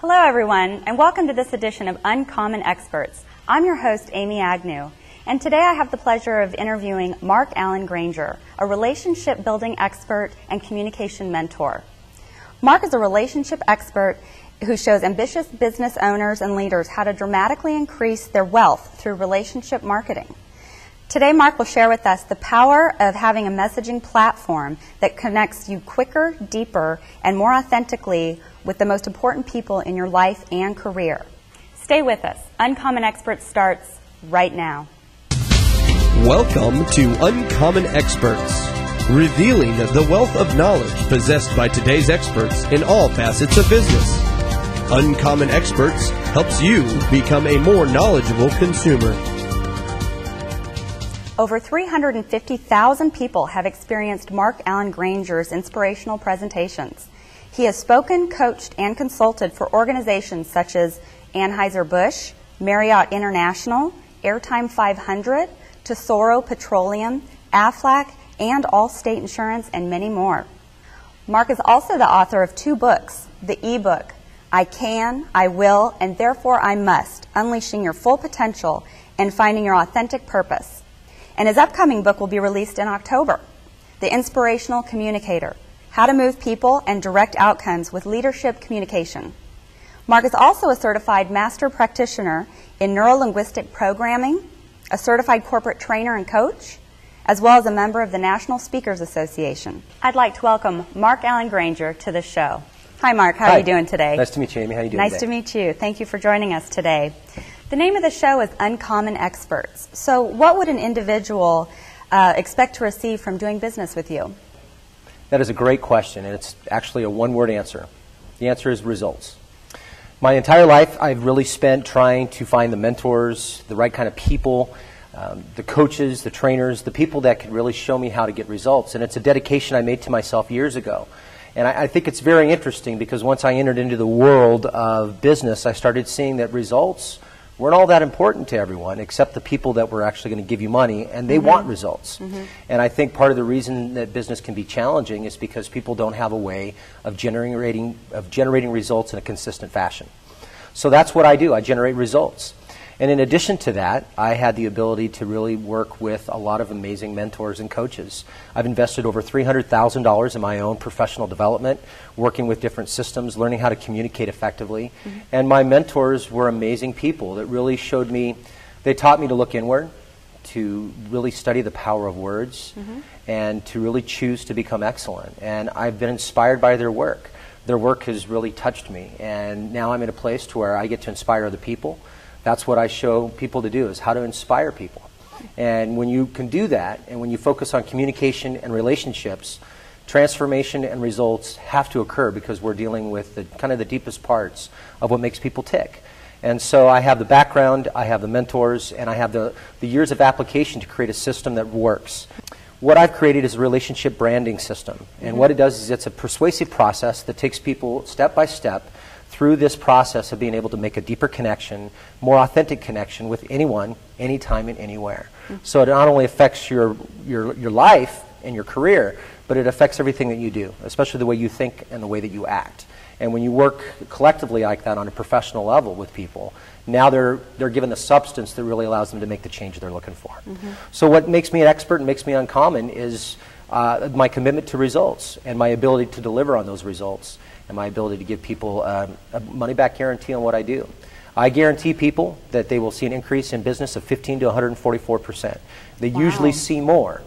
Hello everyone, and welcome to this edition of Uncommon Experts. I'm your host, Amy Agnew, and today I have the pleasure of interviewing Mark Allen Granger, a relationship building expert and communication mentor. Mark is a relationship expert who shows ambitious business owners and leaders how to dramatically increase their wealth through relationship marketing. Today, Mark will share with us the power of having a messaging platform that connects you quicker, deeper, and more authentically with the most important people in your life and career. Stay with us. Uncommon Experts starts right now. Welcome to Uncommon Experts, revealing the wealth of knowledge possessed by today's experts in all facets of business. Uncommon Experts helps you become a more knowledgeable consumer. Over 350,000 people have experienced Mark Allen Granger's inspirational presentations. He has spoken, coached, and consulted for organizations such as Anheuser-Busch, Marriott International, Airtime 500, Tesoro Petroleum, Aflac, and Allstate Insurance, and many more. Mark is also the author of 2 books, the e-book, I Can, I Will, and Therefore I Must, Unleashing Your Full Potential and Finding Your Authentic Purpose. And his upcoming book will be released in October, The Inspirational Communicator, How to Move People and Direct Outcomes with Leadership Communication. Mark is also a certified master practitioner in neuro-linguistic programming, a certified corporate trainer and coach, as well as a member of the National Speakers Association. I'd like to welcome Mark Allen Granger to the show. Hi, Mark. How are you doing today? Nice to meet you, Amy. How are you doing Nice to meet you. Thank you for joining us today. The name of the show is Uncommon Experts. So what would an individual expect to receive from doing business with you? That is a great question, and it's actually a one-word answer. The answer is results. My entire life, I've really spent trying to find the mentors, the right kind of people, the coaches, the trainers, the people that could really show me how to get results. And it's a dedication I made to myself years ago. And I think it's very interesting because once I entered into the world of business, I started seeing that results weren't all that important to everyone except the people that were actually going to give you money, and they want results. And I think part of the reason that business can be challenging is because people don't have a way of generating results in a consistent fashion. So that's what I do. I generate results. And in addition to that, I had the ability to really work with a lot of amazing mentors and coaches. I've invested over $300,000 in my own professional development, working with different systems, learning how to communicate effectively. And my mentors were amazing people that really showed me, they taught me to look inward, to really study the power of words, and to really choose to become excellent. And I've been inspired by their work. Their work has really touched me. And now I'm in a place to where I get to inspire other people. That's what I show people to do, is how to inspire people. And when you can do that, and when you focus on communication and relationships, transformation and results have to occur because we're dealing with the kind of the deepest parts of what makes people tick. And so I have the background, I have the mentors, and I have the years of application to create a system that works. What I've created is a relationship branding system. And what it does is it's a persuasive process that takes people step by step through this process of being able to make a deeper connection, more authentic connection with anyone, anytime, and anywhere. So it not only affects your life and your career, but it affects everything that you do, especially the way you think and the way that you act. And when you work collectively like that on a professional level with people, now they're given the substance that really allows them to make the change they're looking for. So what makes me an expert and makes me uncommon is my commitment to results and my ability to deliver on those results, and my ability to give people a money-back guarantee on what I do. I guarantee people that they will see an increase in business of 15 to 144%. They usually see more,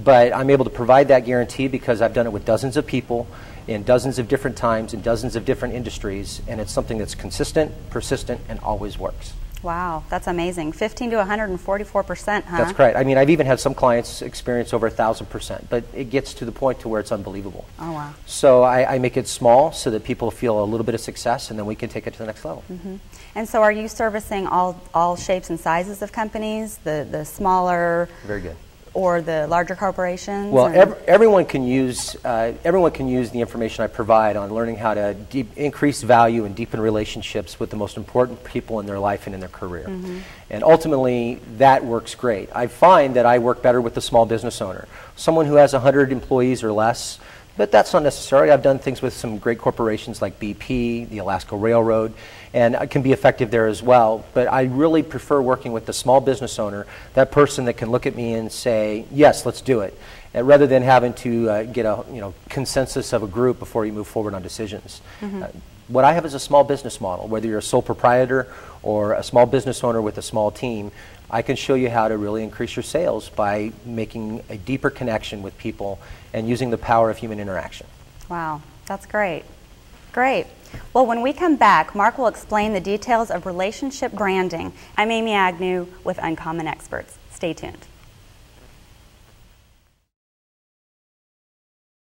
but I'm able to provide that guarantee because I've done it with dozens of people in dozens of different times in dozens of different industries, and it's something that's consistent, persistent, and always works. Wow, that's amazing. 15 to 144%, huh? That's correct. I mean, I've even had some clients experience over 1,000%, but it gets to the point to where it's unbelievable. Oh, wow. So I make it small so that people feel a little bit of success, and then we can take it to the next level. And so are you servicing all shapes and sizes of companies, the smaller? Very good. Or the larger corporations? Well, everyone can use the information I provide on learning how to increase value and deepen relationships with the most important people in their life and in their career. And ultimately, that works great. I find that I work better with the small business owner, someone who has 100 employees or less, But that's not necessary. I've done things with some great corporations like BP, the Alaska Railroad, and it can be effective there as well. But I really prefer working with the small business owner, that person that can look at me and say, yes, let's do it, rather than having to get a consensus of a group before you move forward on decisions. What I have is a small business model. Whether you're a sole proprietor or a small business owner with a small team, I can show you how to really increase your sales by making a deeper connection with people and using the power of human interaction. Wow, that's great. Great. Well, when we come back, Mark will explain the details of relationship branding. I'm Amy Agnew with Uncommon Experts. Stay tuned.